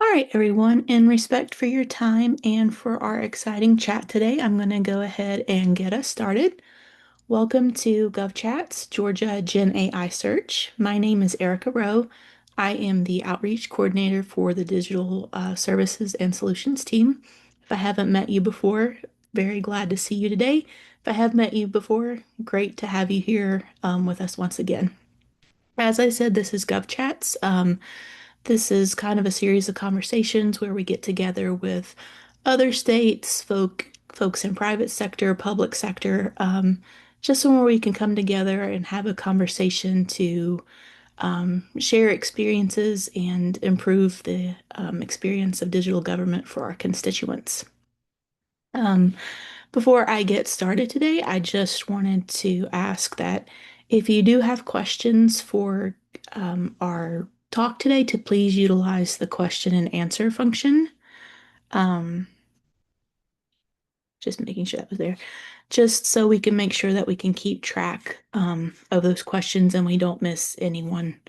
All right, everyone, in respect for your time and for our exciting chat today, I'm going to go ahead and get us started. Welcome to GovChats, Georgia Gen AI Search. My name is Erica Rowe. I am the Outreach Coordinator for the Digital Services and Solutions team. If I haven't met you before, very glad to see you today. If I have met you before, great to have you here with us once again. As I said, this is GovChats. This is kind of a series of conversations where we get together with other states, folks in private sector, public sector, just somewhere we can come together and have a conversation to share experiences and improve the experience of digital government for our constituents. Um, Before I get started today, I just wanted to ask that if you do have questions for our talk today, to please utilize the question and answer function. Um, just making sure that was there, just so we can make sure that we can keep track of those questions and we don't miss anyone.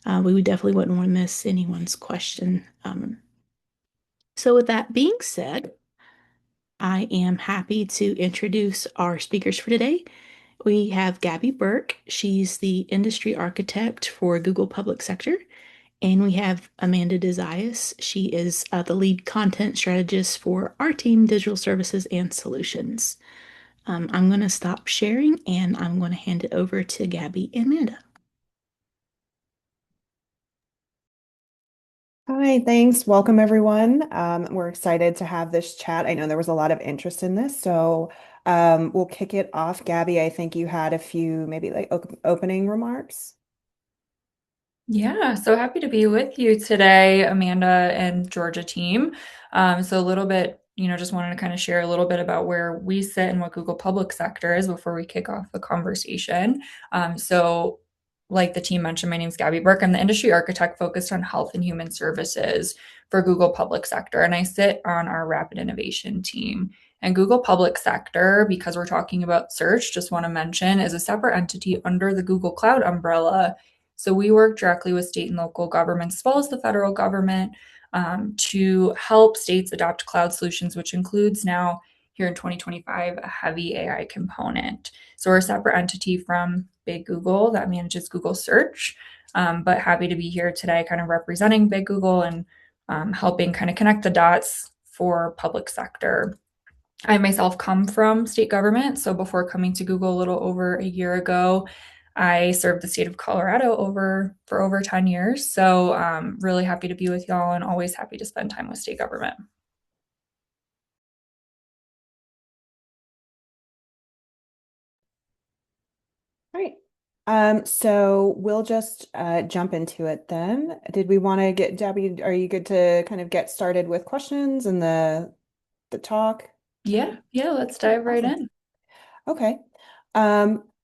We would definitely wouldn't want to miss anyone's question. So with that being said, I am happy to introduce our speakers for today. We have Gabby Burke. She's the industry architect for Google Public Sector. And we have Amanda Desaias. She is the lead content strategist for our team, Digital Services and Solutions. I'm going to stop sharing and I'm going to hand it over to Gabby and Amanda. Hi, thanks. Welcome, everyone. We're excited to have this chat. I know there was a lot of interest in this, so we'll kick it off. Gabby, I think you had a few maybe like opening remarks. Yeah, so happy to be with you today, Amanda and Georgia team. So a little bit, just wanted to kind of share a little bit about where we sit and what Google Public Sector is before we kick off the conversation. So like the team mentioned, my name is Gabby Burke. I'm the industry architect focused on health and human services for Google Public Sector, and I sit on our rapid innovation team. And Google Public Sector, because we're talking about search, just want to mention, is a separate entity under the Google Cloud umbrella. So we work directly with state and local governments as well as the federal government to help states adopt cloud solutions, which includes now here in 2025 a heavy AI component. So we're a separate entity from Big Google that manages Google Search, but happy to be here today, kind of representing Big Google and helping kind of connect the dots for public sector. I myself come from state government. So before coming to Google a little over a year ago, I served the state of Colorado for over 10 years. So really happy to be with y'all and always happy to spend time with state government. All right. So we'll just jump into it then. Did we want to get Gabby, are you good to kind of get started with questions and the talk? Yeah, let's Okay, dive right awesome. in. Okay.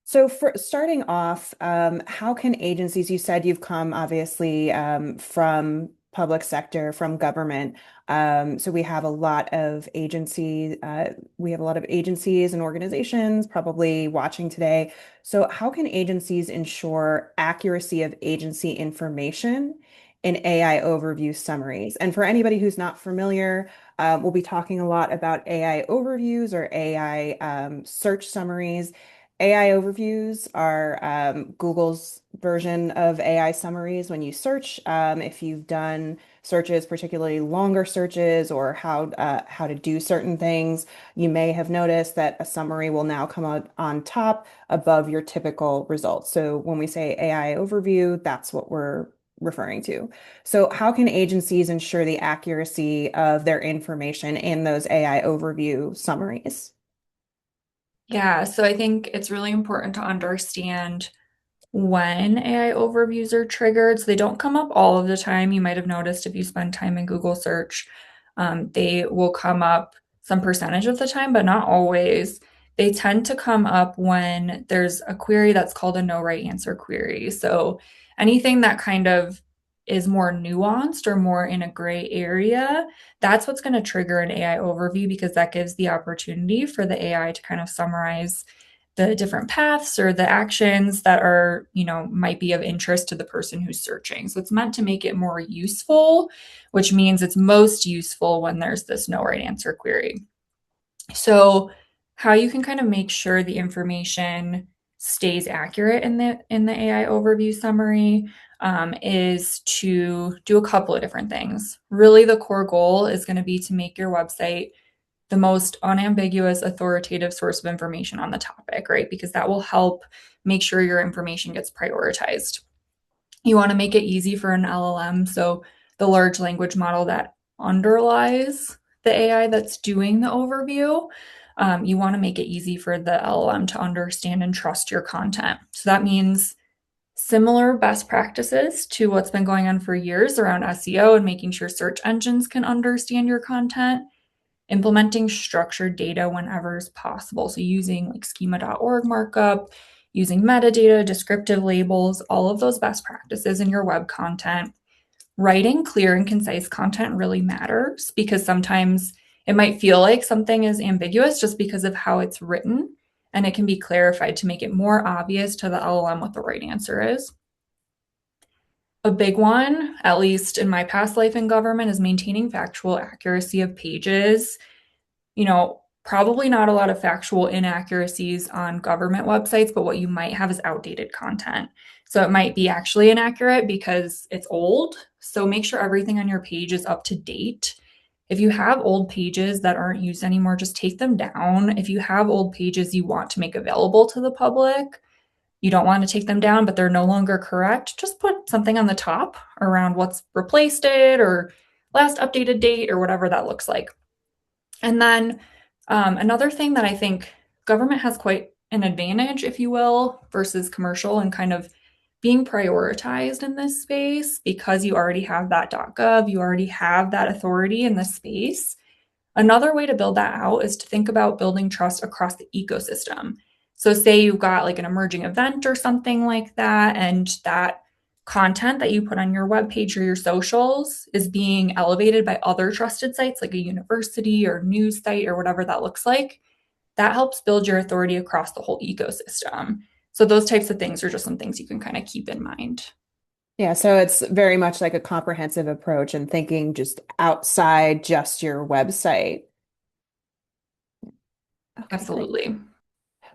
So for starting off, how can agencies, you said you've come obviously from public sector, from government. So we have a lot of agencies and organizations probably watching today. So how can agencies ensure accuracy of agency information in AI overview summaries? And for anybody who's not familiar, we'll be talking a lot about AI overviews or AI search summaries. AI overviews are Google's version of AI summaries when you search. If you've done searches, particularly longer searches, or how to do certain things, you may have noticed that a summary will now come out on top above your typical results. So when we say AI overview, that's what we're referring to. So how can agencies ensure the accuracy of their information in those AI overview summaries? Yeah, so I think it's really important to understand when AI overviews are triggered. So they don't come up all of the time. You might have noticed if you spend time in Google search, they will come up some percentage of the time, but not always. They tend to come up when there's a query that's called a no right answer query. So anything that kind of is more nuanced or more in a gray area, that's what's going to trigger an AI overview because that gives the opportunity for the AI to kind of summarize the different paths or the actions that are, might be of interest to the person who's searching. So it's meant to make it more useful, which means it's most useful when there's this no right answer query. So how you can kind of make sure the information stays accurate in the AI overview summary is to do a couple of different things. Really, the core goal is going to be to make your website the most unambiguous, authoritative source of information on the topic, right? Because that will help make sure your information gets prioritized. You want to make it easy for an LLM, so the large language model that underlies the AI that's doing the overview. You want to make it easy for the LLM to understand and trust your content. So that means similar best practices to what's been going on for years around SEO and making sure search engines can understand your content, implementing structured data whenever is possible. So using like schema.org markup, using metadata, descriptive labels, all of those best practices in your web content. Writing clear and concise content really matters because sometimes it might feel like something is ambiguous just because of how it's written, and it can be clarified to make it more obvious to the LLM what the right answer is. A big one, at least in my past life in government, is maintaining factual accuracy of pages. Probably not a lot of factual inaccuracies on government websites, but what you might have is outdated content. So it might be actually inaccurate because it's old. So make sure everything on your page is up to date. If you have old pages that aren't used anymore, just take them down. If you have old pages you want to make available to the public, you don't want to take them down, but they're no longer correct, just put something on the top around what's replaced it or last updated date or whatever that looks like. And then another thing that I think government has quite an advantage, if you will, versus commercial and kind of being prioritized in this space because you already have that .gov, you already have that authority in this space. Another way to build that out is to think about building trust across the ecosystem. So say you've got like an emerging event or something like that, and that content that you put on your webpage or your socials is being elevated by other trusted sites like a university or news site or whatever that looks like. That helps build your authority across the whole ecosystem. So those types of things are just some things you can kind of keep in mind. Yeah, so it's very much like a comprehensive approach and thinking just outside just your website. Okay, great. Absolutely.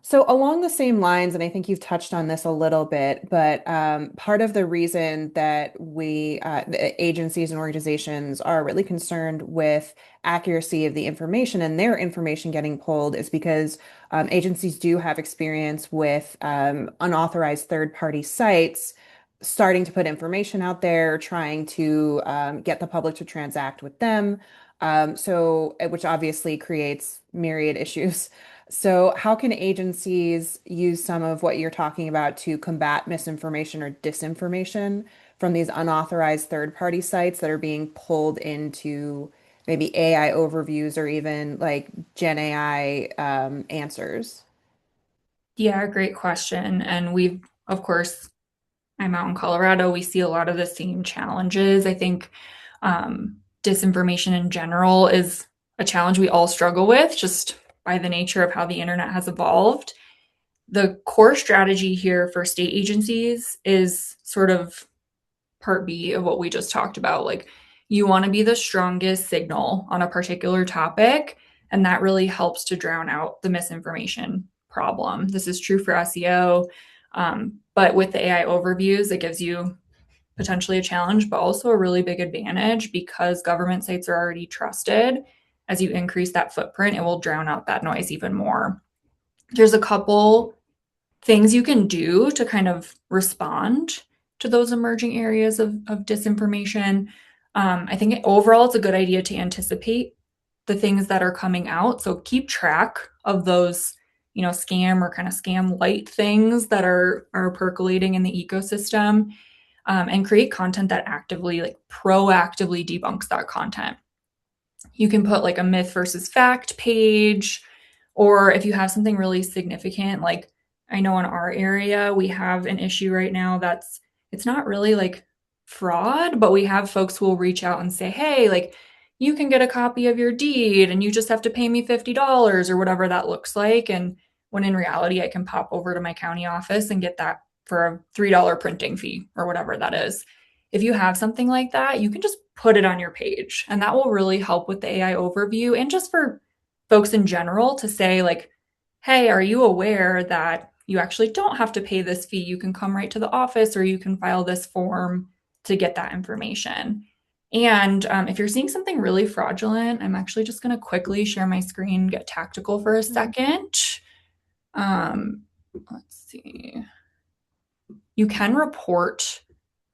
So along the same lines, and I think you've touched on this a little bit, but part of the reason that the agencies and organizations are really concerned with accuracy of the information and their information getting pulled is because agencies do have experience with unauthorized third-party sites starting to put information out there, trying to get the public to transact with them. Which obviously creates myriad issues. So, how can agencies use some of what you're talking about to combat misinformation or disinformation from these unauthorized third-party sites that are being pulled into maybe AI overviews or even like Gen AI answers? Yeah, great question. And of course, I'm out in Colorado. We see a lot of the same challenges. I think disinformation in general is a challenge we all struggle with just by the nature of how the internet has evolved. The core strategy here for state agencies is sort of part B of what we just talked about. Like, you want to be the strongest signal on a particular topic, and that really helps to drown out the misinformation problem. This is true for SEO, but with the AI overviews, it gives you potentially a challenge, but also a really big advantage because government sites are already trusted. As you increase that footprint, it will drown out that noise even more. There's a couple things you can do to kind of respond to those emerging areas of disinformation. I think overall, it's a good idea to anticipate the things that are coming out. So keep track of those, scam or kind of scam light things that are percolating in the ecosystem, and create content that actively, like proactively debunks that content. You can put like a myth versus fact page, or if you have something really significant, like I know in our area, we have an issue right now it's not really like fraud, but we have folks who will reach out and say, hey, like you can get a copy of your deed and you just have to pay me $50 or whatever that looks like. And when in reality, I can pop over to my county office and get that for a $3 printing fee or whatever that is. If you have something like that, you can just put it on your page, and that will really help with the AI overview and just for folks in general to say, like, hey, are you aware that you actually don't have to pay this fee? You can come right to the office or you can file this form to get that information. And if you're seeing something really fraudulent, I'm actually just going to quickly share my screen, get tactical for a second. Um, let's see. You can report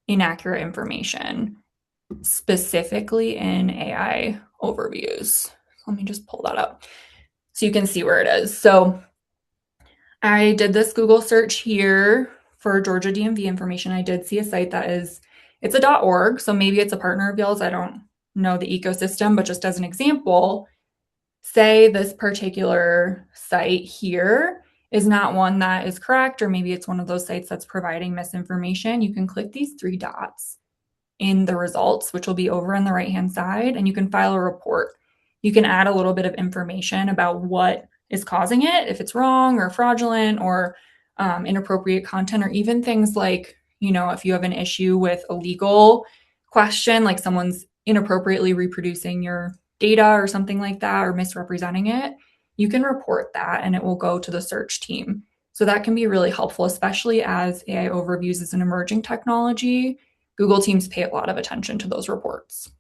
inaccurate information, specifically in AI overviews. Let me just pull that up so you can see where it is. So I did this Google search here for Georgia DMV information. I did see a site that is, it's a .org, so maybe it's a partner of y'all's. I don't know the ecosystem, but just as an example, say this particular site here is not one that is correct, or maybe it's one of those sites that's providing misinformation. You can click these three dots in the results, which will be over on the right-hand side, and you can file a report. You can add a little bit of information about what is causing it, if it's wrong or fraudulent or inappropriate content, or even things like, if you have an issue with a legal question, like someone's inappropriately reproducing your data or something like that, or misrepresenting it, you can report that and it will go to the search team. So that can be really helpful, especially as AI overviews is an emerging technology. Google teams pay a lot of attention to those reports.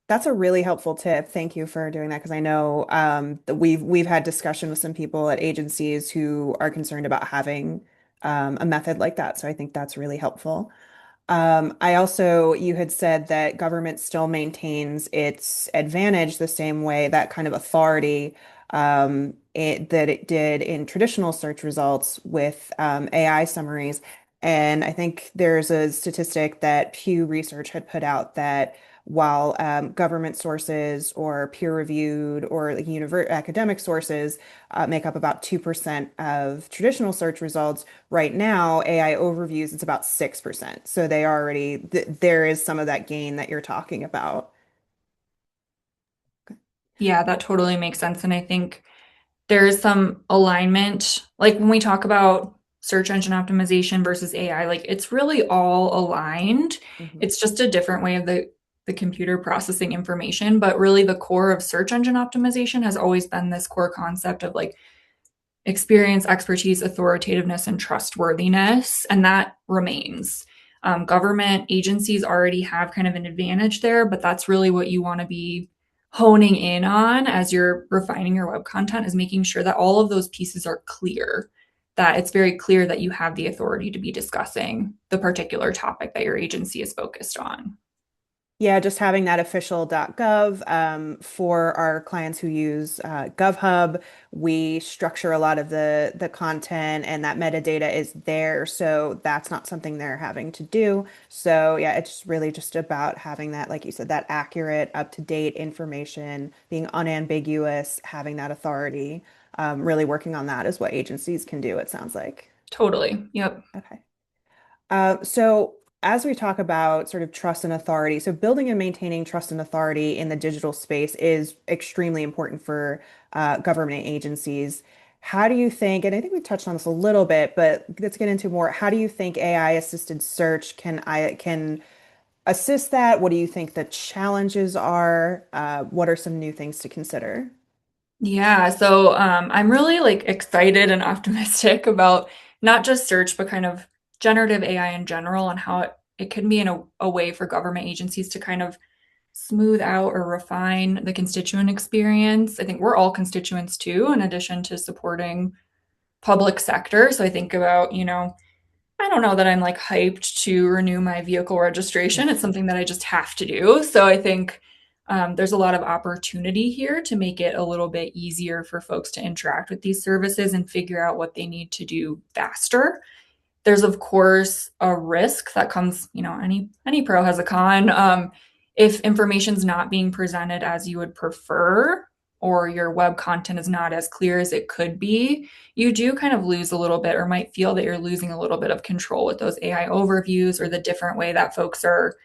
That's a really helpful tip. Thank you for doing that because I know that we've had discussion with some people at agencies who are concerned about having a method like that. So I think that's really helpful. You had said that government still maintains its advantage the same way, that kind of authority that it did in traditional search results with AI summaries. And I think there's a statistic that Pew Research had put out that while government sources or peer-reviewed or like academic sources make up about 2% of traditional search results, right now, AI overviews, it's about 6%. So they already, there is some of that gain that you're talking about. Yeah, that totally makes sense. And I think there is some alignment. Like when we talk about search engine optimization versus AI, like it's really all aligned. Mhm. It's just a different way of the computer processing information. But really, the core of search engine optimization has always been this core concept of like experience, expertise, authoritativeness, and trustworthiness, and that remains. Government agencies already have kind of an advantage there, but that's really what you want to be honing in on as you're refining your web content, is making sure that all of those pieces are clear, that it's very clear that you have the authority to be discussing the particular topic that your agency is focused on. Yeah, just having that official.gov for our clients who use GovHub, we structure a lot of the content and that metadata is there. So that's not something they're having to do. So yeah, it's really just about having that, like you said, that accurate, up-to-date information, being unambiguous, having that authority. Really working on that is what agencies can do, it sounds like. Totally. Yep. Okay. So as we talk about sort of trust and authority, so building and maintaining trust and authority in the digital space is extremely important for government agencies. How do you think, and I think we touched on this a little bit, but let's get into more. How do you think AI assisted search can assist that? What do you think the challenges are? What are some new things to consider? Yeah, so I'm really like excited and optimistic about not just search, but kind of generative AI in general, and how it can be in a way for government agencies to kind of smooth out or refine the constituent experience. I think we're all constituents too, in addition to supporting public sector. So I think about, I don't know that I'm like hyped to renew my vehicle registration. It's something that I just have to do. So I think there's a lot of opportunity here to make it a little bit easier for folks to interact with these services and figure out what they need to do faster. There's of course a risk that comes, any pro has a con. If information's not being presented as you would prefer, or your web content is not as clear as it could be, you do kind of lose a little bit, or might feel that you're losing a little bit of control with those AI overviews or the different way that folks are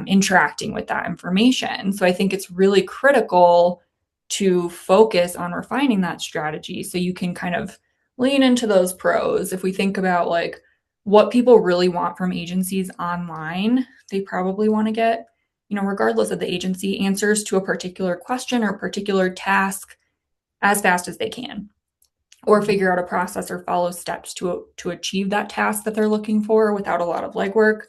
interacting with that information. So I think it's really critical to focus on refining that strategy so you can kind of lean into those pros. If we think about like what people really want from agencies online, they probably want to get, regardless of the agency, answers to a particular question or a particular task as fast as they can, or figure out a process or follow steps to achieve that task that they're looking for without a lot of legwork.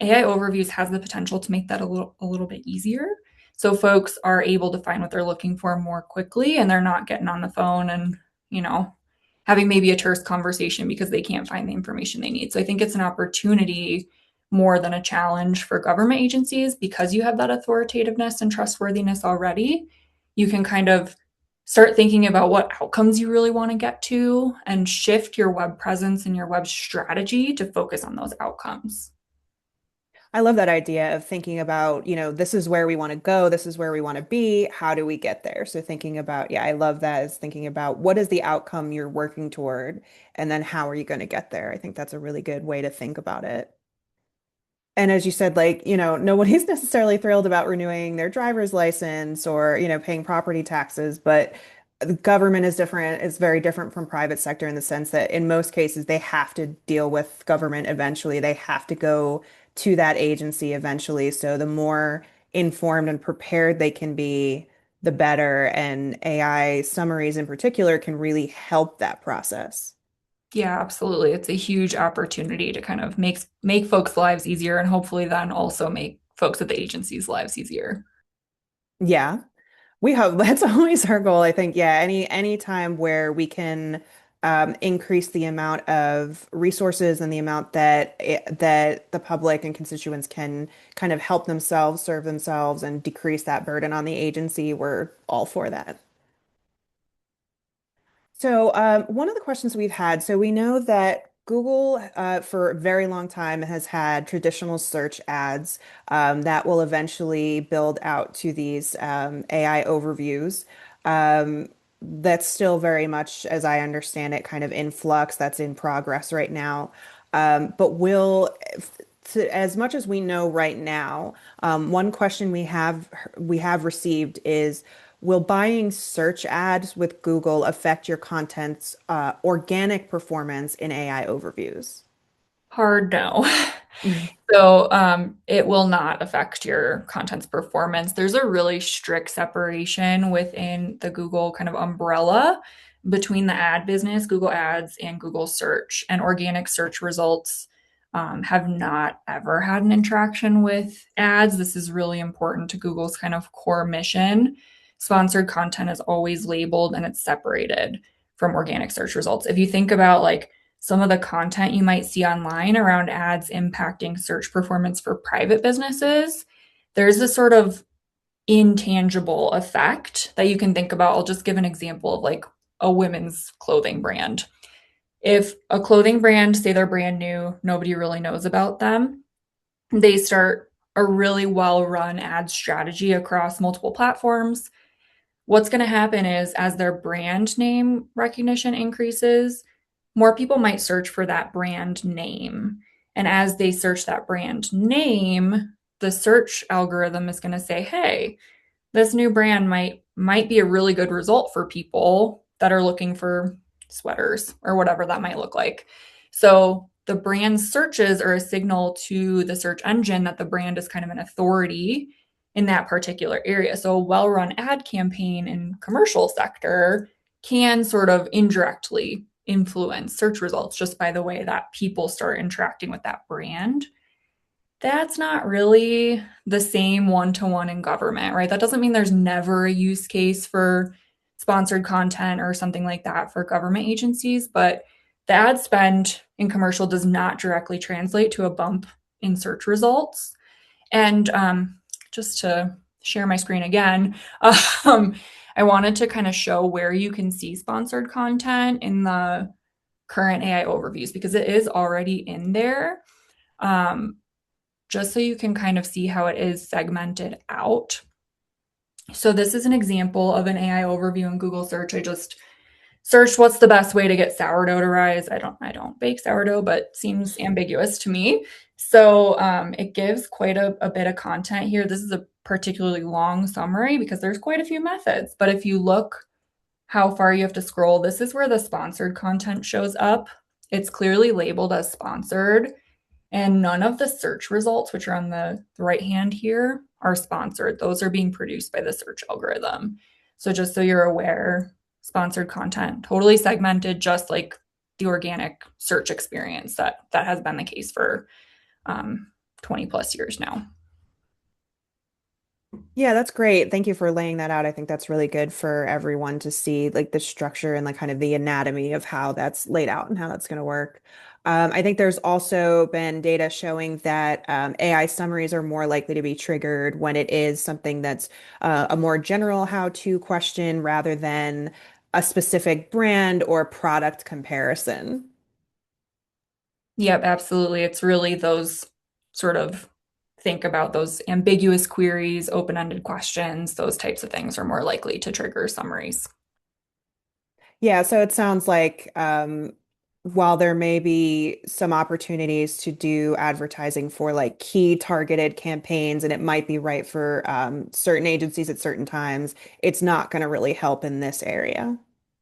AI overviews has the potential to make that a little bit easier. So folks are able to find what they're looking for more quickly, and they're not getting on the phone and, having maybe a terse conversation because they can't find the information they need. So I think it's an opportunity more than a challenge for government agencies because you have that authoritativeness and trustworthiness already. You can kind of start thinking about what outcomes you really want to get to and shift your web presence and your web strategy to focus on those outcomes. I love that idea of thinking about, this is where we want to go, this is where we want to be, how do we get there? So thinking about, yeah, I love that is thinking about what is the outcome you're working toward, and then how are you going to get there? I think that's a really good way to think about it. And as you said, like, nobody's necessarily thrilled about renewing their driver's license or, paying property taxes, but the government is different. It's very different from private sector in the sense that in most cases they have to deal with government eventually. They have to go to that agency eventually. So the more informed and prepared they can be, the better. And AI summaries in particular can really help that process. Yeah, absolutely. It's a huge opportunity to kind of make folks' lives easier and hopefully then also make folks at the agency's lives easier. Yeah. We hope that's always our goal. I think, yeah, any time where we can increase the amount of resources and the amount that the public and constituents can kind of help themselves, serve themselves, and decrease that burden on the agency, we're all for that. So, one of the questions we've had, so we know that Google, for a very long time, has had traditional search ads that will eventually build out to these AI overviews. That's still very much, as I understand it, kind of in flux. That's in progress right now. But as much as we know right now, one question we have received is, will buying search ads with Google affect your content's organic performance in AI overviews? Hard no. Mhm. So it will not affect your content's performance. There's a really strict separation within the Google kind of umbrella between the ad business, Google Ads, and Google Search. And organic search results have not ever had an interaction with ads. This is really important to Google's kind of core mission. Sponsored content is always labeled and it's separated from organic search results. If you think about like some of the content you might see online around ads impacting search performance for private businesses, there's this sort of intangible effect that you can think about. I'll just give an example of like a women's clothing brand. If a clothing brand, say they're brand new, nobody really knows about them, they start a really well run ad strategy across multiple platforms. What's going to happen is as their brand name recognition increases, more people might search for that brand name. And as they search that brand name, the search algorithm is going to say, "Hey, this new brand might be a really good result for people that are looking for sweaters or whatever that might look like." So the brand searches are a signal to the search engine that the brand is kind of an authority in that particular area. So a well-run ad campaign in commercial sector can sort of indirectly influence search results just by the way that people start interacting with that brand. That's not really the same one-to-one in government, right? That doesn't mean there's never a use case for sponsored content or something like that for government agencies, but the ad spend in commercial does not directly translate to a bump in search results. And just to share my screen again, um, I wanted to kind of show where you can see sponsored content in the current AI overviews because it is already in there. Um, just so you can kind of see how it is segmented out. So this is an example of an AI overview in Google search. I just searched what's the best way to get sourdough to rise. I don't bake sourdough, but seems ambiguous to me. So it gives quite a bit of content here. This is a particularly long summary because there's quite a few methods. But if you look how far you have to scroll, this is where the sponsored content shows up. It's clearly labeled as sponsored, and none of the search results, which are on the right hand here, are sponsored. Those are being produced by the search algorithm. So just so you're aware, sponsored content, totally segmented, just like the organic search experience that has been the case for 20 plus years now. Yeah, that's great. Thank you for laying that out. I think that's really good for everyone to see like the structure and like kind of the anatomy of how that's laid out and how that's going to work. I think there's also been data showing that AI summaries are more likely to be triggered when it is something that's a more general how-to question rather than a specific brand or product comparison. Yep, absolutely. It's really those sort of think about those ambiguous queries, open-ended questions, those types of things are more likely to trigger summaries. Yeah, so it sounds like while there may be some opportunities to do advertising for like key targeted campaigns, and it might be right for certain agencies at certain times, it's not going to really help in this area.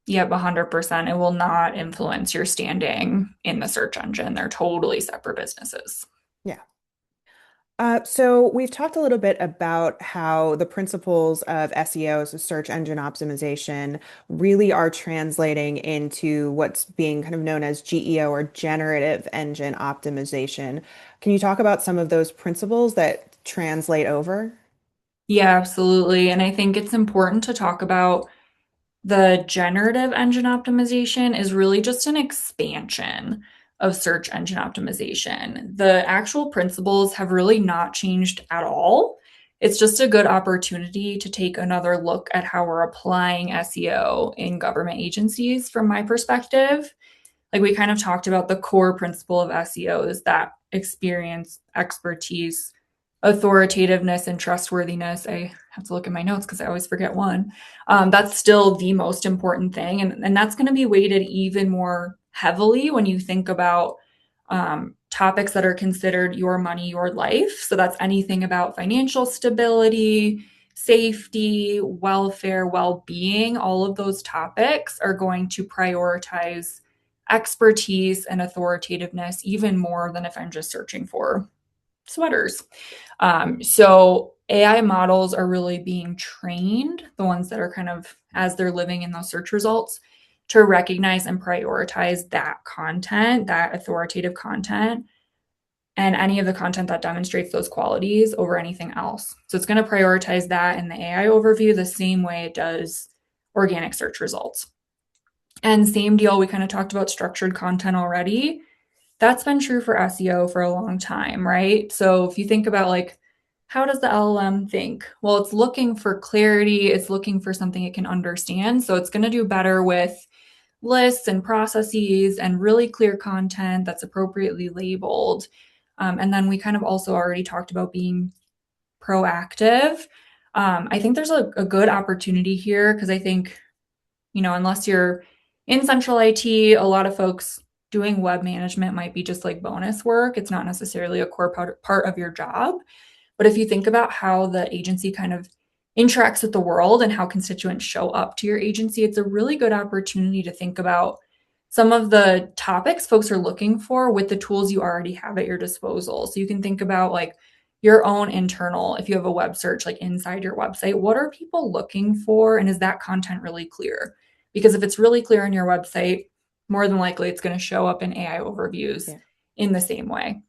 Yep, 100%. It will not influence your standing in the search engine. They're totally separate businesses. Yeah. So we've talked a little bit about how the principles of SEO, so search engine optimization, really are translating into what's being kind of known as GEO or generative engine optimization. Can you talk about some of those principles that translate over? Yeah, absolutely. And I think it's important to talk about the generative engine optimization is really just an expansion of search engine optimization. The actual principles have really not changed at all. It's just a good opportunity to take another look at how we're applying SEO in government agencies from my perspective. Like we kind of talked about the core principle of SEO is that experience, expertise, authoritativeness, and trustworthiness. I have to look at my notes because I always forget one. That's still the most important thing. And that's going to be weighted even more heavily when you think about topics that are considered your money, your life. So that's anything about financial stability, safety, welfare, well being. All of those topics are going to prioritize expertise and authoritativeness even more than if I'm just searching for sweaters. So AI models are really being trained, the ones that are kind of as they're living in those search results, to recognize and prioritize that content, that authoritative content, and any of the content that demonstrates those qualities over anything else. So it's going to prioritize that in the AI overview the same way it does organic search results. And same deal, we kind of talked about structured content already. That's been true for SEO for a long time, right? So if you think about like, how does the LLM think? Well, it's looking for clarity, it's looking for something it can understand. So it's going to do better with lists and processes and really clear content that's appropriately labeled. And then we kind of also already talked about being proactive. I think there's a good opportunity here because I think unless you're in central IT, a lot of folks doing web management might be just like bonus work. It's not necessarily a core part of your job. But if you think about how the agency kind of interacts with the world and how constituents show up to your agency, it's a really good opportunity to think about some of the topics folks are looking for with the tools you already have at your disposal. So you can think about like your own internal, if you have a web search like inside your website, what are people looking for? And is that content really clear? Because if it's really clear on your website, more than likely it's going to show up in AI overviews Yeah. in the same way.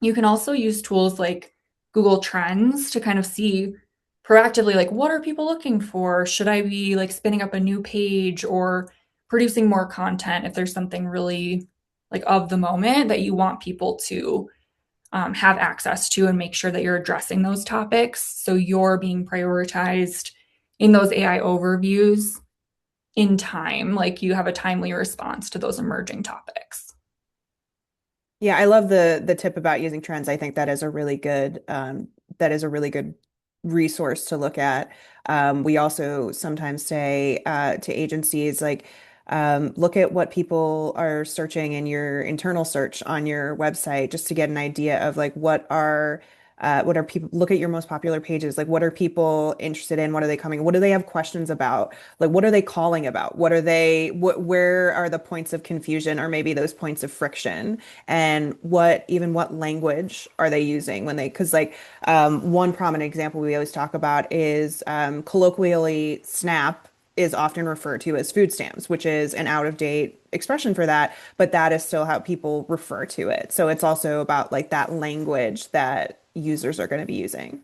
You can also use tools like Google Trends to kind of see proactively like what are people looking for? Should I be like spinning up a new page or producing more content if there's something really like of the moment that you want people to have access to and make sure that you're addressing those topics so you're being prioritized in those AI overviews in time, like you have a timely response to those emerging topics. Yeah, I love the tip about using trends. I think that is a really good resource to look at. We also sometimes say to agencies like look at what people are searching in your internal search on your website just to get an idea of like what are what are people look at your most popular pages? Like, what are people interested in? What are they coming? What do they have questions about? Like, what are they calling about? Where are the points of confusion or maybe those points of friction? And what language are they using when because like, one prominent example we always talk about is, colloquially, SNAP is often referred to as food stamps, which is an out of date expression for that, but that is still how people refer to it. So it's also about like that language that users are going to be using.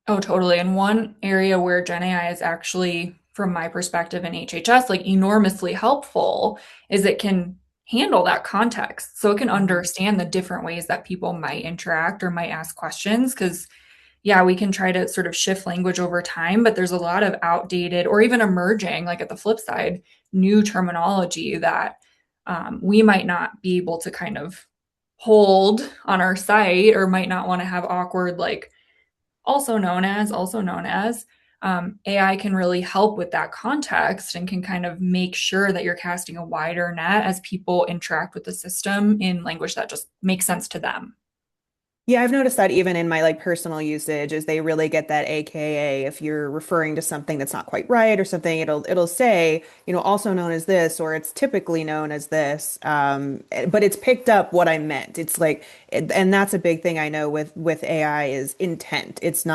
Oh, totally. And one area where Gen AI is actually, from my perspective in HHS, like enormously helpful is it can handle that context. So it can Mhm. understand the different ways that people might interact or might ask questions. Because, yeah, we can try to sort of shift language over time, but there's a lot of outdated or even emerging, like at the flip side, new terminology that we might not be able to kind of hold on our site or might not want to have awkward, like, also known as, AI can really help with that context and can kind of make sure that you're casting a wider net as people interact with the system in language that just makes sense to them. Yeah, I've noticed that even in my like personal usage, is they really get that AKA if you're referring to something that's not quite right or something, it'll say, also known as this, or it's typically known as this. But it's picked up what I meant. It's like, and that's a big thing I know with AI is intent. It's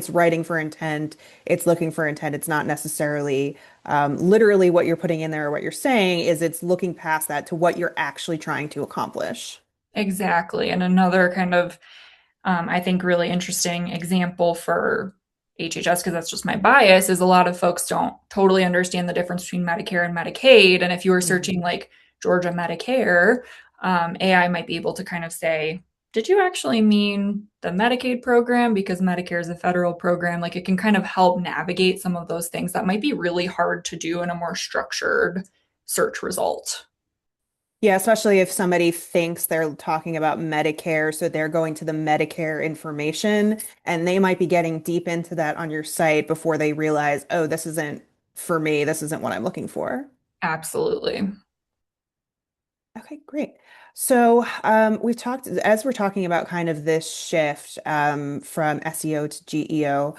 writing for intent. It's looking for intent. It's not necessarily literally what you're putting in there or what you're saying is it's looking past that to what you're actually trying to accomplish. Exactly. And another kind of, I think, really interesting example for HHS, because that's just my bias, is a lot of folks don't totally understand the difference between Medicare and Medicaid. And if you were searching Mhm. like Georgia Medicare, AI might be able to kind of say, did you actually mean the Medicaid program? Because Medicare is a federal program. Like it can kind of help navigate some of those things that might be really hard to do in a more structured search result. Yeah, especially if somebody thinks they're talking about Medicare, so they're going to the Medicare information, and they might be getting deep into that on your site before they realize, oh, this isn't for me. This isn't what I'm looking for. Absolutely. Okay, great. So as we're talking about kind of this shift from SEO to GEO,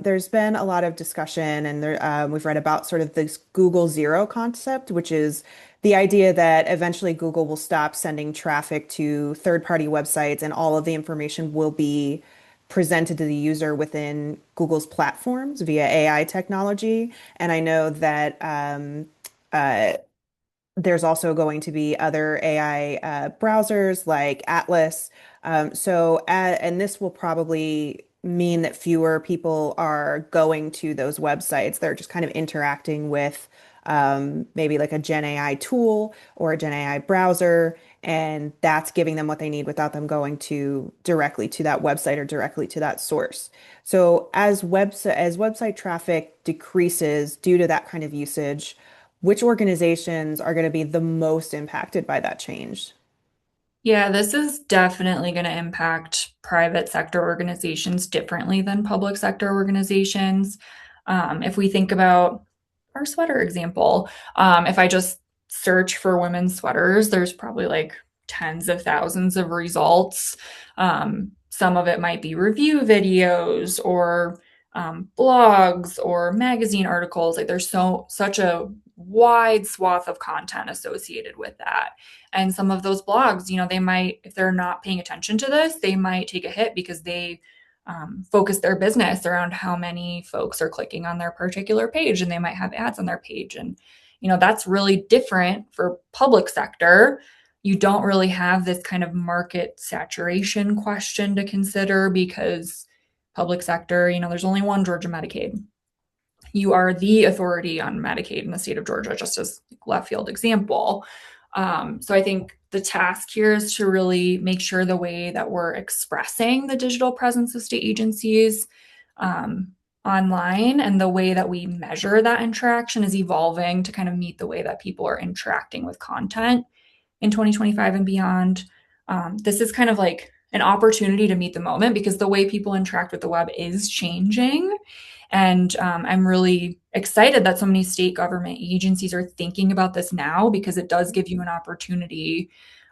there's been a lot of discussion, and we've read about sort of this Google Zero concept, which is the idea that eventually Google will stop sending traffic to third-party websites, and all of the information will be presented to the user within Google's platforms via AI technology. And I know that there's also going to be other AI browsers like Atlas. And this will probably mean that fewer people are going to those websites. They're just kind of interacting with maybe like a Gen AI tool or a Gen AI browser, and that's giving them what they need without them going to directly to that website or directly to that source. So as website traffic decreases due to that kind of usage, which organizations are going to be the most impacted by that change? Yeah, this is definitely going to impact private sector organizations differently than public sector organizations. If we think about our sweater example, if I just search for women's sweaters, there's probably like tens of thousands of results. Some of it might be review videos or blogs or magazine articles. Like there's such a wide swath of content associated with that. And some of those blogs, they might, if they're not paying attention to this, they might take a hit because they focus their business around how many folks are clicking on their particular page, and they might have ads on their page. And, that's really different for public sector. You don't really have this kind of market saturation question to consider because public sector, there's only one Georgia Medicaid. You are the authority on Medicaid in the state of Georgia, just as left field example. So I think the task here is to really make sure the way that we're expressing the digital presence of state agencies um, online and the way that we measure that interaction is evolving to kind of meet the way that people are interacting with content in 2025 and beyond. This is kind of like an opportunity to meet the moment because the way people interact with the web is changing. And I'm really excited that so many state government agencies are thinking about this now because it does give you an opportunity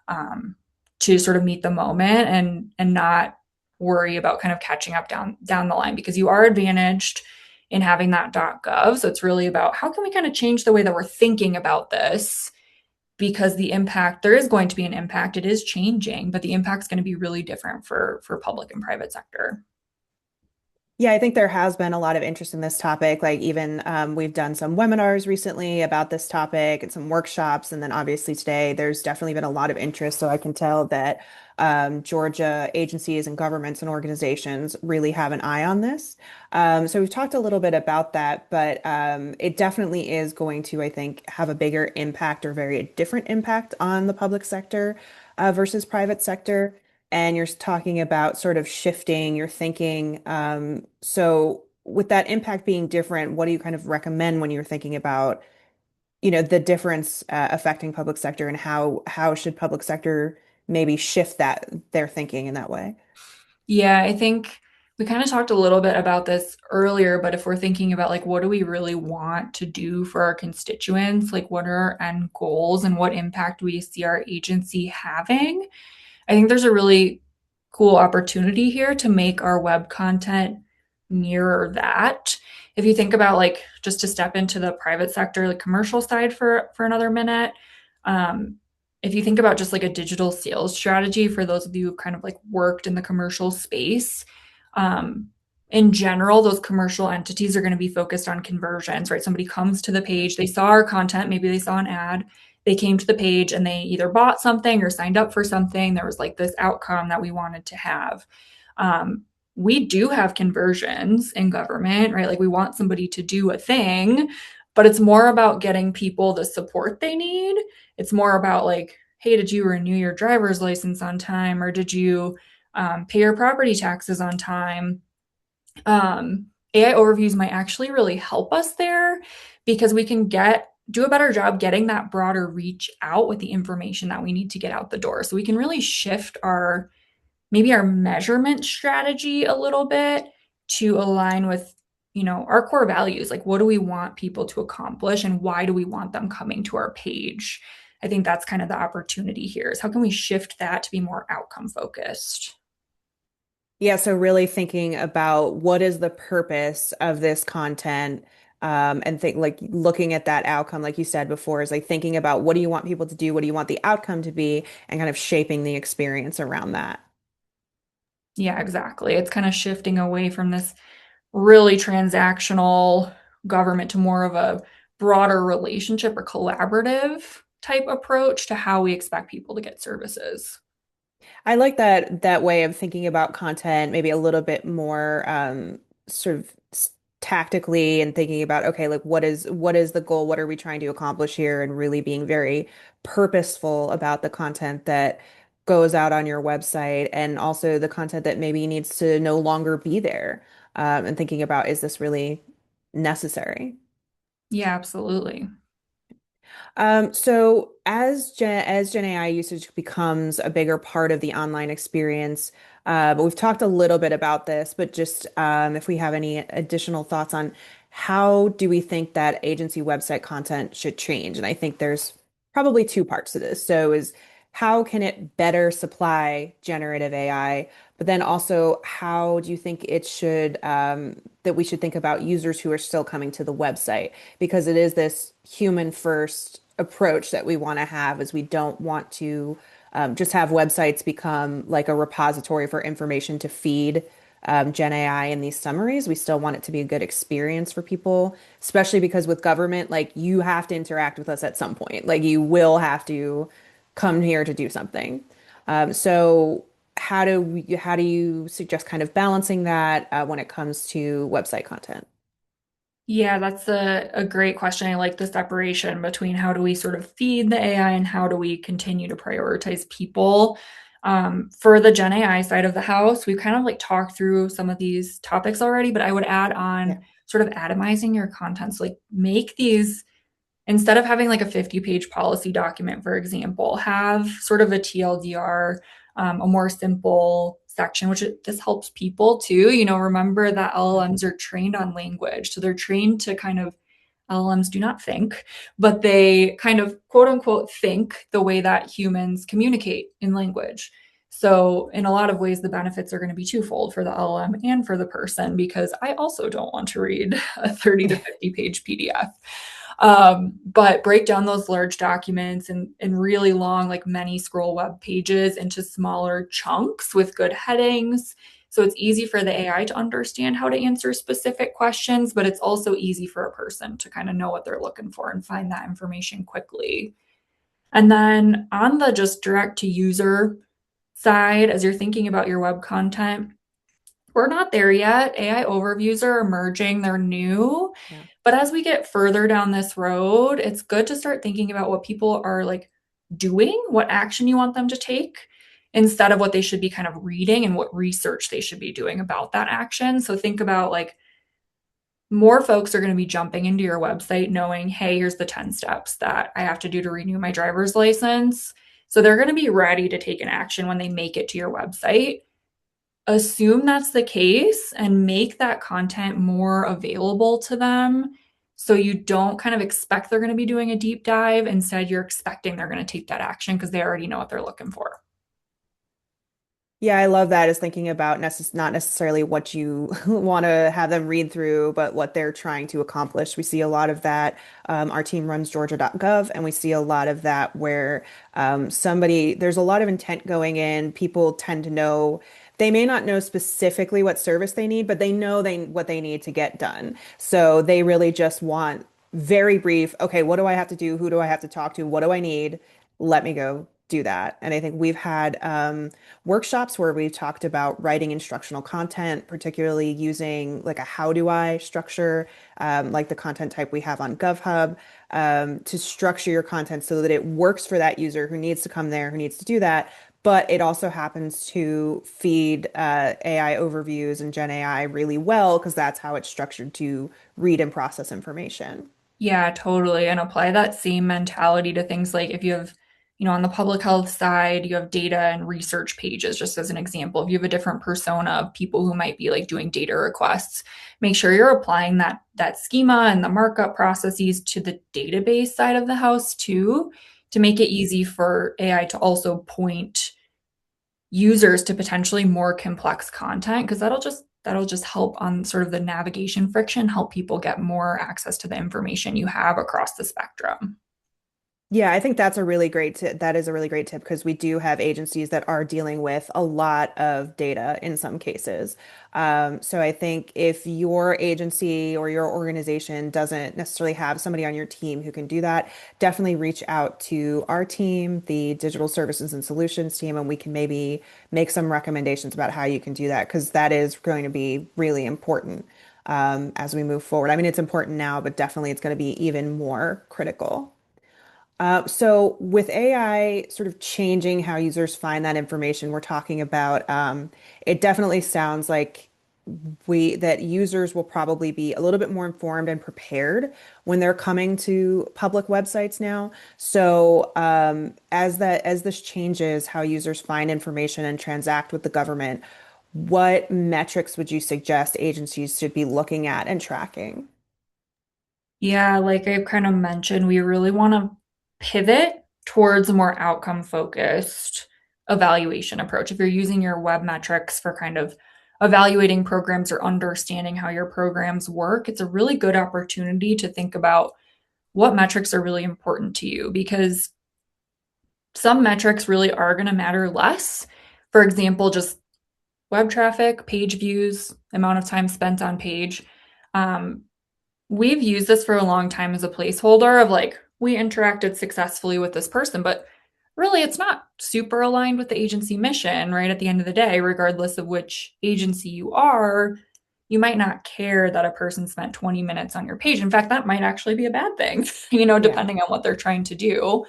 um, to sort of meet the moment and not worry about kind of catching up down the line because you are advantaged in having that .gov. So it's really about how can we kind of change the way that we're thinking about this because the impact there is going to be an impact. It is changing, but the impact is going to be really different for public and private sector. Yeah, I think there has been a lot of interest in this topic. Like even we've done some webinars recently about this topic and some workshops, and then obviously today there's definitely been a lot of interest. So I can tell that Georgia agencies and governments and organizations really have an eye on this. So we've talked a little bit about that, but it definitely is going to, I think, have a bigger impact or very different impact on the public sector versus private sector. And you're talking about sort of shifting your thinking. So with that impact being different, what do you kind of recommend when you're thinking about, the difference affecting public sector and how should public sector maybe shift their thinking in that way? Yeah, I think we kind of talked a little bit about this earlier, but if we're thinking about like what do we really want to do for our constituents, like what are our end goals and what impact we see our agency having, I think there's a really cool opportunity here to make our web content mirror that. If you think about like just to step into the private sector, like commercial side for another minute, um, if you think about just like a digital sales strategy for those of you who kind of like worked in the commercial space, um, in general, those commercial entities are going to be focused on conversions, right? Somebody comes to the page, they saw our content, maybe they saw an ad, they came to the page and they either bought something or signed up for something. There was like this outcome that we wanted to have. Um, we do have conversions in government, right? Like we want somebody to do a thing, but it's more about getting people the support they need. It's more about like, hey, did you renew your driver's license on time or did you pay your property taxes on time? AI overviews might actually really help us there because we can do a better job getting that broader reach out with the information that we need to get out the door. So we can really shift our maybe our measurement strategy a little bit to align with our core values, like what do we want people to accomplish and why do we want them coming to our page. I think that's kind of the opportunity here is how can we shift that to be more outcome focused. Yeah, so really thinking about what is the purpose of this content, and think like looking at that outcome, like you said before, is like thinking about what do you want people to do, what do you want the outcome to be, and kind of shaping the experience around that. Yeah, exactly. It's kind of shifting away from this really transactional government to more of a broader relationship or collaborative type approach to how we expect people to get services. I like that way of thinking about content, maybe a little bit more sort of tactically and thinking about, okay, like what is the goal? What are we trying to accomplish here? And really being very purposeful about the content that goes out on your website and also the content that maybe needs to no longer be there. And thinking about, is this really necessary? Yeah, absolutely. So as Gen AI usage becomes a bigger part of the online experience, but we've talked a little bit about this, but just if we have any additional thoughts on how do we think that agency website content should change? And I think there's probably two parts to this. So is how can it better supply generative AI? But then also, how do you think it should that we should think about users who are still coming to the website? Because it is this human first approach that we want to have is we don't want to just have websites become like a repository for information to feed Gen AI in these summaries. We still want it to be a good experience for people, especially because with government, like you have to interact with us at some point. Like you will have to come here to do something. So how do you suggest kind of balancing that when it comes to website content? Yeah, that's a great question. I like the separation between how do we sort of feed the AI and how do we continue to prioritize people. For the Gen AI side of the house, we've kind of like talked through some of these topics already, but I would add Yeah. on sort of atomizing your content. So like make these instead of having like a 50-page policy document, for example, have sort of a TLDR, a more simple section, this helps people too. Remember that LLMs are trained on language. So they're trained to kind of LLMs do not think, but they kind of quote unquote think the way that humans communicate in language. So, in a lot of ways, the benefits are going to be twofold for the LLM and for the person, because I also don't want to read a 30 to 50 page PDF. But break down those large documents and really long, like many scroll web pages into smaller chunks with good headings. So it's easy for the AI to understand how to answer specific questions, but it's also easy for a person to kind of know what they're looking for and find that information quickly. And then on the just direct to user side, as you're thinking about your web content, we're not there yet. AI overviews are emerging, they're new. Yeah. But as we get further down this road, it's good to start thinking about what people are like doing, what action you want them to take, instead of what they should be kind of reading and what research they should be doing about that action. So think about like more folks are going to be jumping into your website knowing, hey, here's the 10 steps that I have to do to renew my driver's license. So they're going to be ready to take an action when they make it to your website. Assume that's the case and make that content more available to them, so you don't kind of expect they're going to be doing a deep dive. Instead, you're expecting they're going to take that action because they already know what they're looking for. Yeah, I love that, is thinking about not necessarily what you want to have them read through, but what they're trying to accomplish. We see a lot of that. Our team runs Georgia.gov, and we see a lot of that where there's a lot of intent going in. People tend to know, they may not know specifically what service they need, but they know what they need to get done. So they really just want very brief, okay, what do I have to do? Who do I have to talk to? What do I need? Let me go do that. And I think we've had workshops where we've talked about writing instructional content, particularly using like a how do I structure, like the content type we have on GovHub, to structure your content so that it works for that user who needs to come there, who needs to do that. But it also happens to feed AI overviews and Gen AI really well because that's how it's structured to read and process information. Yeah, totally. And apply that same mentality to things like if you have, on the public health side, you have data and research pages, just as an example. If you have a different persona of people who might be like doing data requests, make sure you're applying that schema and the markup processes to the database side of the house too, to make it easy for AI to also point users to potentially more complex content, because that'll just help on sort of the navigation friction, help people get more access to the information you have across the spectrum. Yeah, I think that's a really great tip. That is a really great tip because we do have agencies that are dealing with a lot of data in some cases. So I think if your agency or your organization doesn't necessarily have somebody on your team who can do that, definitely reach out to our team, the Digital Services and Solutions team, and we can maybe make some recommendations about how you can do that because that is going to be really important as we move forward. I mean, it's important now, but definitely it's going to be even more critical. So with AI sort of changing how users find that information, we're talking about, it definitely sounds like that users will probably be a little bit more informed and prepared when they're coming to public websites now. So as this changes how users find information and transact with the government, what metrics would you suggest agencies should be looking at and tracking? Yeah, like I've kind of mentioned, we really want to pivot towards a more outcome focused evaluation approach. If you're using your web metrics for kind of evaluating programs or understanding how your programs work, it's a really good opportunity to think about what metrics are really important to you, because some metrics really are going to matter less. For example, just web traffic, page views, amount of time spent on page. Um, we've used this for a long time as a placeholder of like, we interacted successfully with this person, but really it's not super aligned with the agency mission, right? At the end of the day, regardless of which agency you are, you might not care that a person spent 20 minutes on your page. In fact, that might actually be a bad thing, Yeah. depending on what they're trying to do.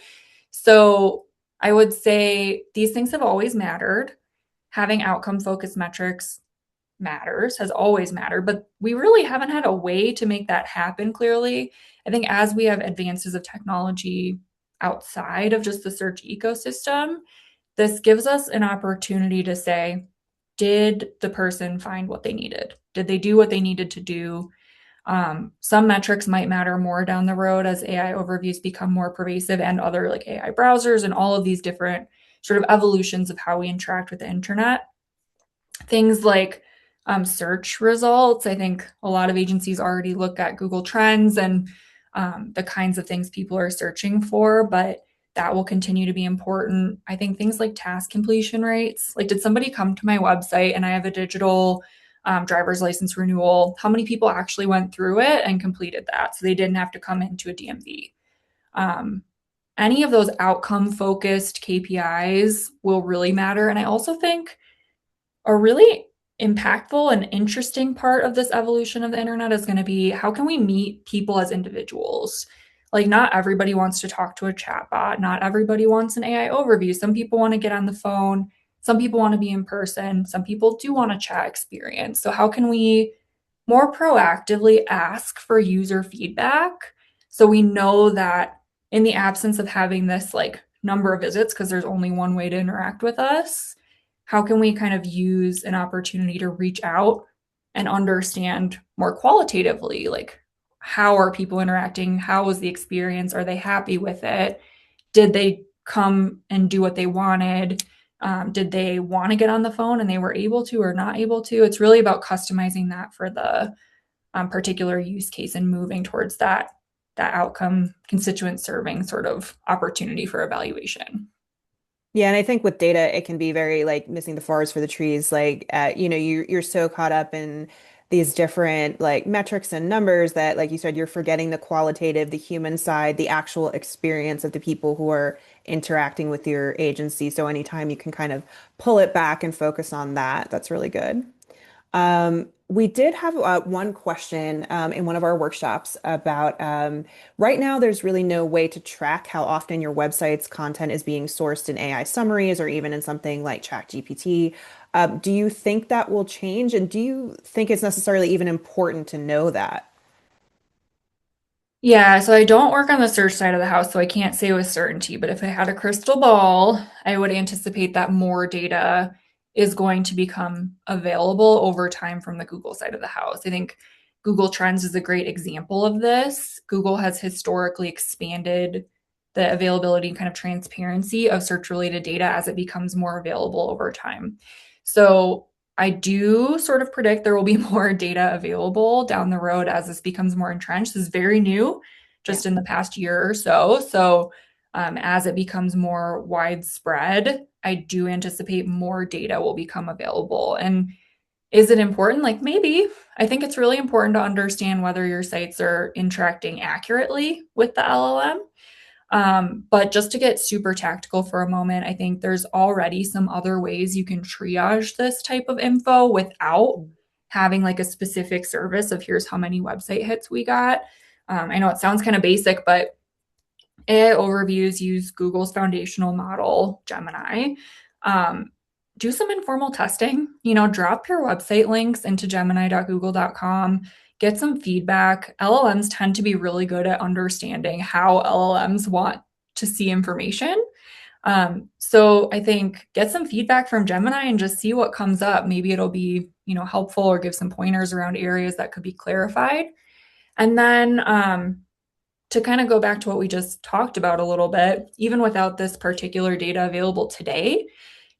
So I would say these things have always mattered. Having outcome focused metrics matters, has always mattered, but we really haven't had a way to make that happen clearly. I think as we have advances of technology outside of just the search ecosystem, this gives us an opportunity to say, did the person find what they needed? Did they do what they needed to do? Some metrics might matter more down the road as AI overviews become more pervasive and other like AI browsers and all of these different sort of evolutions of how we interact with the internet. Things like search results. I think a lot of agencies already look at Google Trends and the kinds of things people are searching for, but that will continue to be important. I think things like task completion rates. Like, did somebody come to my website and I have a digital driver's license renewal? How many people actually went through it and completed that? So they didn't have to come into a DMV. Um, any of those outcome focused KPIs will really matter. And I also think a really impactful and interesting part of this evolution of the internet is going to be how can we meet people as individuals? Like, not everybody wants to talk to a chatbot, not everybody wants an AI overview. Some people want to get on the phone, some people want to be in person, some people do want a chat experience. So, how can we more proactively ask for user feedback so we know that in the absence of having this like number of visits, because there's only one way to interact with us, how can we kind of use an opportunity to reach out and understand more qualitatively, like how are people interacting? How was the experience? Are they happy with it? Did they come and do what they wanted? Did they want to get on the phone and they were able to or not able to? It's really about customizing that for the particular use case and moving towards that outcome constituent serving sort of opportunity for evaluation. Yeah, and I think with data, it can be very like missing the forest for the trees. Like, you're so caught up in these different like metrics and numbers that, like you said, you're forgetting the qualitative, the human side, the actual experience of the people who are interacting with your agency. So anytime you can kind of pull it back and focus on that, that's really good. We did have one question in one of our workshops about right now, there's really no way to track how often your website's content is being sourced in AI summaries or even in something like ChatGPT. Do you think that will change? And do you think it's necessarily even important to know that? Yeah, so I don't work on the search side of the house, so I can't say with certainty. But if I had a crystal ball, I would anticipate that more data is going to become available over time from the Google side of the house. I think Google Trends is a great example of this. Google has historically expanded the availability and kind of transparency of search related data as it becomes more available over time. So I do sort of predict there will be more data available down the road as this becomes more entrenched. This is very new, Yeah. just in the past year or so. So, as it becomes more widespread, I do anticipate more data will become available. And is it important? Like, maybe. I think it's really important to understand whether your sites are interacting accurately with the LLM. But just to get super tactical for a moment, I think there's already some other ways you can triage this type of info without having like a specific service of here's how many website hits we got. I know it sounds kind of basic, but AI overviews use Google's foundational model, Gemini. Um, do some informal testing, drop your website links into gemini.google.com, get some feedback. LLMs tend to be really good at understanding how LLMs want to see information. So I think get some feedback from Gemini and just see what comes up. Maybe it'll be, helpful or give some pointers around areas that could be clarified. And then to kind of go back to what we just talked about a little bit, even without this particular data available today,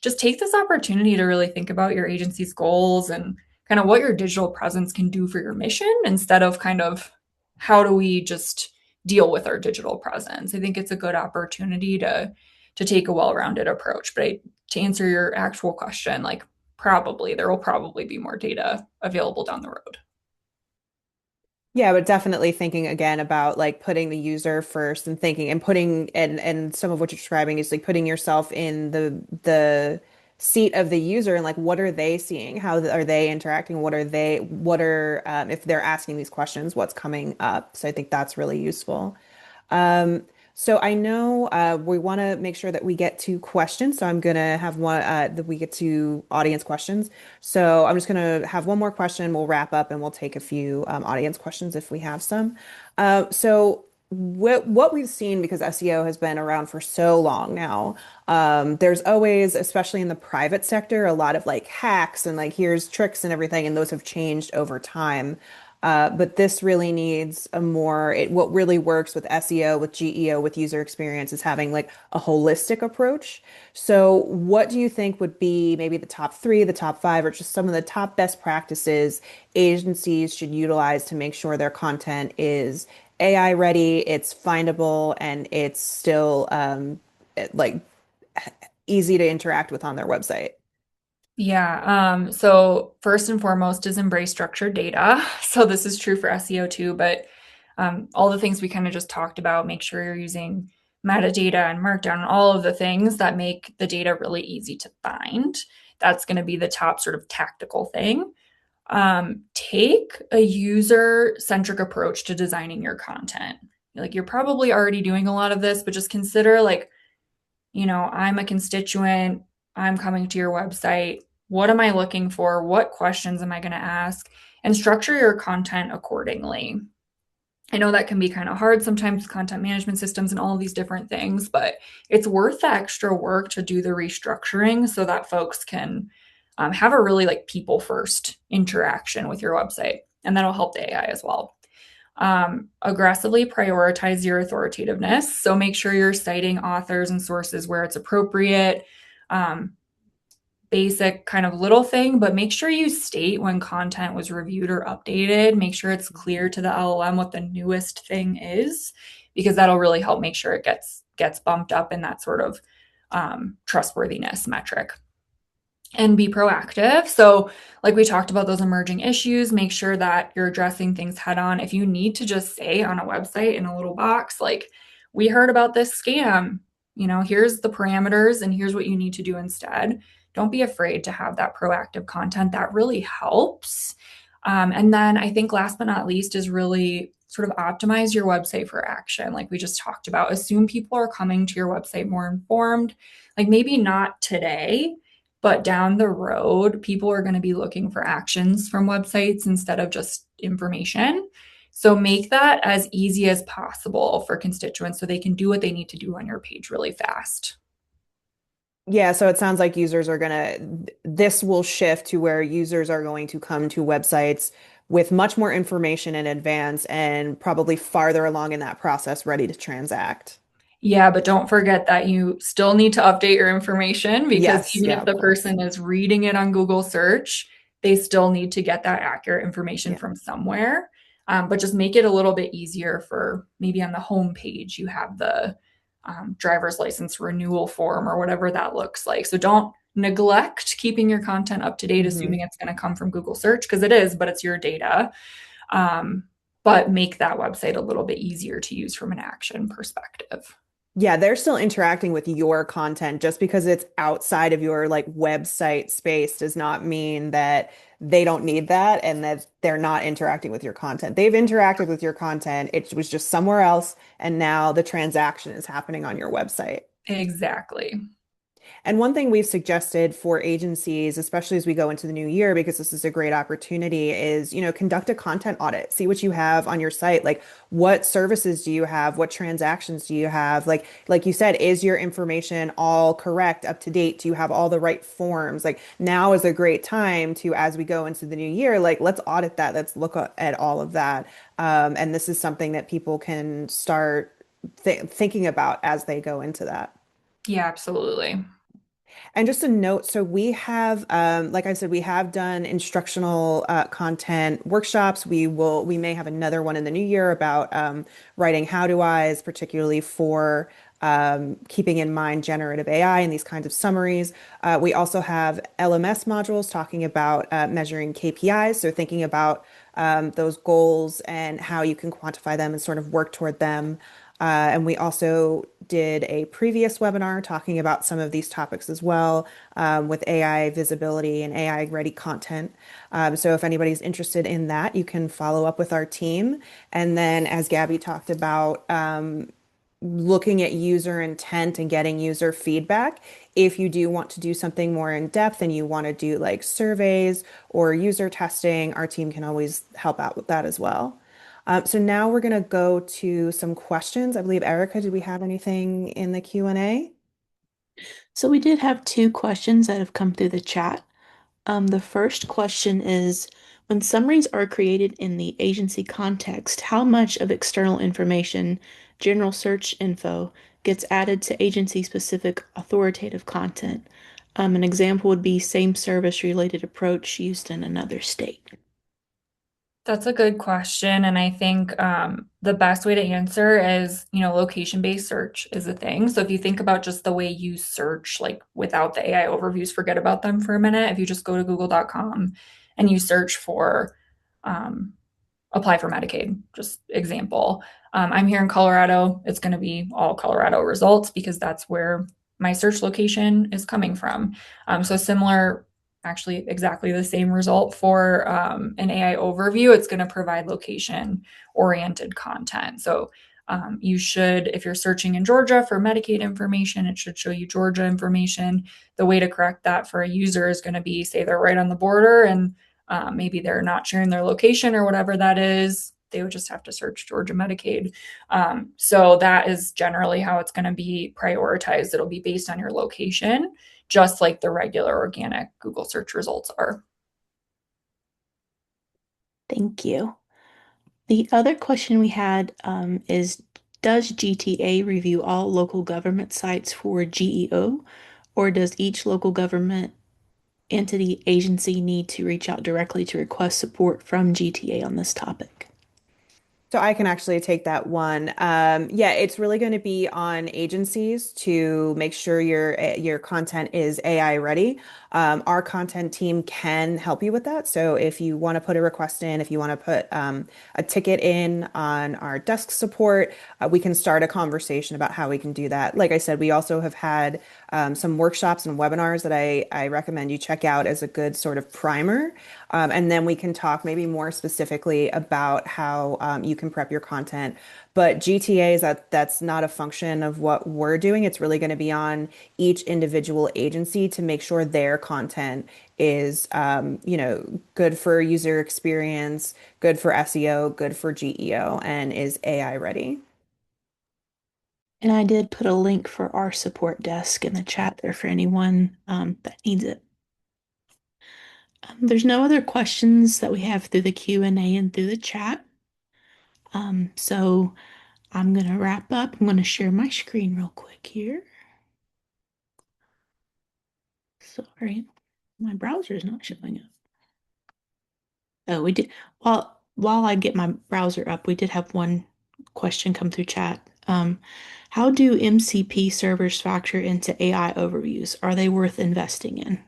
just take this opportunity to really think about your agency's goals and kind of what your digital presence can do for your mission instead of kind of how do we just deal with our digital presence. I think it's a good opportunity to take a well-rounded approach. But to answer your actual question, like probably there will probably be more data available down the road. Yeah, but definitely thinking again about like putting the user first and thinking and putting and some of what you're describing is like putting yourself in the seat of the user and like what are they seeing? How are they interacting? What are if they're asking these questions, what's coming up? So I think that's really useful. Um, so I know we want to make sure that we get to questions. So I'm gonna have one that we get to audience questions. So I'm just gonna have one more question. We'll wrap up and we'll take a few audience questions if we have some. So what we've seen because SEO has been around for so long now, there's always, especially in the private sector, a lot of like hacks and like here's tricks and everything, and those have changed over time. But this really needs what really works with SEO, with GEO, with user experience is having like a holistic approach. So, what do you think would be maybe the top three, the top five, or just some of the top best practices agencies should utilize to make sure their content is AI ready, it's findable, and it's still like easy to interact with on their website? Yeah, so first and foremost is embrace structured data. So this is true for SEO too, but all the things we kind of just talked about, make sure you're using metadata and markdown and all of the things that make the data really easy to find. That's going to be the top sort of tactical thing. Take a user-centric approach to designing your content. Like you're probably already doing a lot of this, but just consider like, I'm a constituent, I'm coming to your website. What am I looking for? What questions am I going to ask? And structure your content accordingly. I know that can be kind of hard sometimes with content management systems and all of these different things, but it's worth the extra work to do the restructuring so that folks can have a really like people first interaction with your website. And that'll help the AI as well. Aggressively prioritize your authoritativeness. So make sure you're citing authors and sources where it's appropriate. Um, Basic kind of little thing, but make sure you state when content was reviewed or updated. Make sure it's clear to the LLM what the newest thing is, because that'll really help make sure it gets bumped up in that sort of trustworthiness metric. And be proactive. So, like we talked about those emerging issues, make sure that you're addressing things head on. If you need to just say on a website in a little box, like, we heard about this scam, here's the parameters and here's what you need to do instead. Don't be afraid to have that proactive content. That really helps. And then I think last but not least is really sort of optimize your website for action. Like we just talked about, assume people are coming to your website more informed, like maybe not today, but down the road, people are going to be looking for actions from websites instead of just information. So make that as easy as possible for constituents so they can do what they need to do on your page really fast. Yeah, so it sounds like this will shift to where users are going to come to websites with much more information in advance and probably farther along in that process, ready to transact. Yeah, but don't forget that you still need to update your information because Yes, even yeah, if of the course. person is reading it on Google search, they still need to get that accurate information Yeah. from somewhere. But just make it a little bit easier for maybe on the home page, you have the driver's license renewal form or whatever that looks like. So don't neglect keeping your content up to date, hmm assuming it's going to come from Google search because it is, but it's your data. Um, but make that website a little bit easier to use from an action perspective. Yeah, they're still interacting with your content. Just because it's outside of your like website space does not mean that they don't need that and that they're not interacting with your content. They've interacted with your content. It was just somewhere else, and now the transaction is happening on your website. Exactly. And one thing we've suggested for agencies, especially as we go into the new year, because this is a great opportunity, is, conduct a content audit. See what you have on your site. Like, what services do you have? What transactions do you have? Like you said, is your information all correct, up to date? Do you have all the right forms? Like, now is a great time to, as we go into the new year, like, let's audit that. Let's look at all of that. And this is something that people can start thinking about as they go into that. Yeah, absolutely. And just a note, so we have, like I said, we have done instructional content workshops. We may have another one in the new year about writing how to I's, particularly for keeping in mind generative AI and these kinds of summaries. We also have LMS modules talking about measuring KPIs, so thinking about those goals and how you can quantify them and sort of work toward them. And we also did a previous webinar talking about some of these topics as well, with AI visibility and AI ready content. So if anybody's interested in that, you can follow up with our team. And then, as Gabby talked about, looking at user intent and getting user feedback. If you do want to do something more in depth and you want to do like surveys or user testing, our team can always help out with that as well. So now we're going to go to some questions. I believe, Erica, did we have anything in the Q&A? So we did have two questions that have come through the chat. The first question is, when summaries are created in the agency context, how much of external information, general search info, gets added to agency-specific authoritative content? An example would be same service related approach used in another state. That's a good question. And I think the best way to answer is, location-based search is a thing. So if you think about just the way you search, like without the AI overviews, forget about them for a minute. If you just go to google.com and you search for um, apply for Medicaid, just example. I'm here in Colorado. It's going to be all Colorado results because that's where my search location is coming from. So similar, actually exactly the same result for an AI overview. It's going to provide location oriented content. So you should, if you're searching in Georgia for Medicaid information, it should show you Georgia information. The way to correct that for a user is going to be, say they're right on the border and maybe they're not sharing their location or whatever that is. They would just have to search Georgia Medicaid. So that is generally how it's going to be prioritized. It'll be based on your location, just like the regular organic Google search results are. Thank you. The other question we had is, does GTA review all local government sites for GEO, or does each local government entity agency need to reach out directly to request support from GTA on this topic? So I can actually take that one. Yeah, it's really going to be on agencies to make sure your content is AI ready. Our content team can help you with that. So if you want to put a request in, if you want to put a ticket in on our desk support, we can start a conversation about how we can do that. Like I said, we also have had some workshops and webinars that I recommend you check out as a good sort of primer. And then we can talk maybe more specifically about how you can prep your content. But GTA is that's not a function of what we're doing. It's really going to be on each individual agency to make sure their content is, good for user experience, good for SEO, good for GEO, and is AI ready. And I did put a link for our support desk in the chat there for anyone that needs it. There's no other questions that we have through the Q&A and through the chat. So I'm going to wrap up. I'm going to share my screen real quick here. Sorry, my browser is not showing up. Oh, we did. While I get my browser up, we did have one question come through chat. How do MCP servers factor into AI overviews? Are they worth investing in?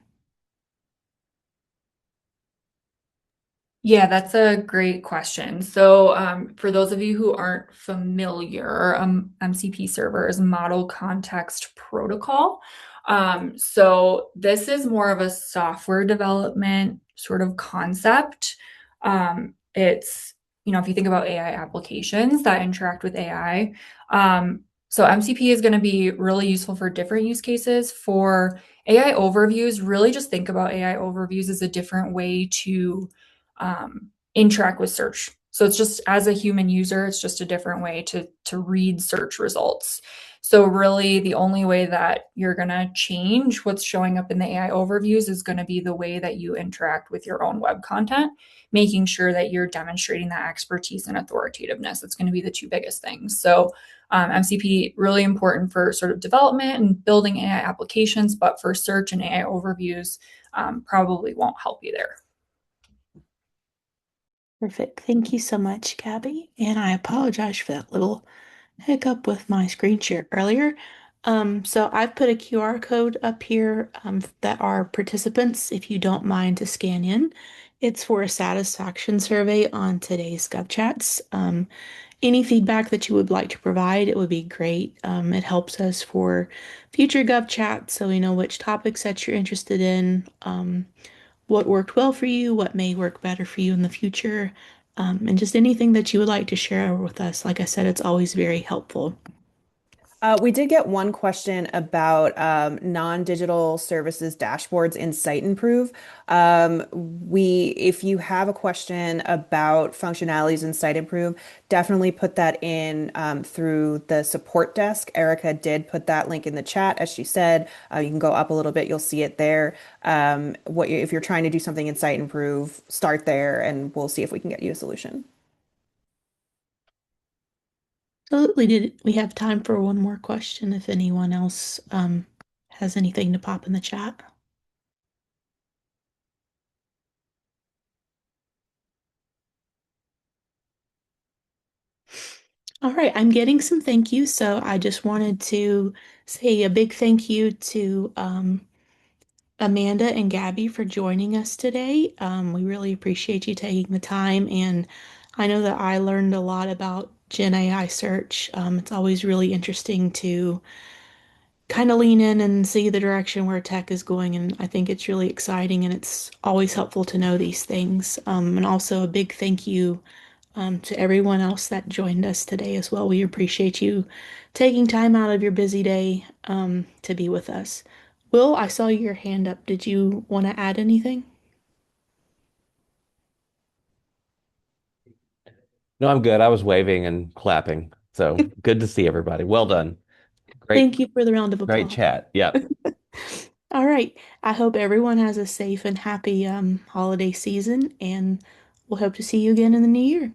Yeah, that's a great question. So, for those of you who aren't familiar, MCP server is Model Context Protocol. So this is more of a software development sort of concept. It's, if you think about AI applications that interact with AI, so MCP is going to be really useful for different use cases. For AI overviews, really just think about AI overviews as a different way to interact with search. So it's just as a human user, it's just a different way to read search results. So really the only way that you're going to change what's showing up in the AI overviews is going to be the way that you interact with your own web content, making sure that you're demonstrating that expertise and authoritativeness. It's going to be the two biggest things. So MCP really important for sort of development and building AI applications, but for search and AI overviews, probably won't help you there. Perfect. Thank you so much, Gabby. And I apologize for that little hiccup with my screen share earlier. So I've put a QR code up here that our participants, if you don't mind to scan in. It's for a satisfaction survey on today's GovChats. Any feedback that you would like to provide, it would be great. It helps us for future GovChats so we know which topics that you're interested in, what worked well for you, what may work better for you in the future, and just anything that you would like to share with us. Like I said, it's always very helpful. We did get one question about non-digital services dashboards in Site Improve. If you have a question about functionalities in Site Improve, definitely put that in through the support desk. Erica did put that link in the chat, as she said. You can go up a little bit, you'll see it there. If you're trying to do something in Site Improve, start there, and we'll see if we can get you a solution. Absolutely. Did we have time for one more question if anyone else has anything to pop in the chat? All right, I'm getting some thank yous, so I just wanted to say a big thank you to Amanda and Gabby for joining us today. We really appreciate you taking the time, and I know that I learned a lot about Gen AI search. It's always really interesting to kind of lean in and see the direction where tech is going, and I think it's really exciting, and it's always helpful to know these things. And also a big thank you to everyone else that joined us today as well. We appreciate you taking time out of your busy day to be with us. Will, I saw your hand up. Did you want to add anything? No, I'm good. I was waving and clapping. So good to see everybody. Well done. Great, Thank you for the round of great applause. chat. Yep. All right. I hope everyone has a safe and happy holiday season, and we'll hope to see you again in the new year.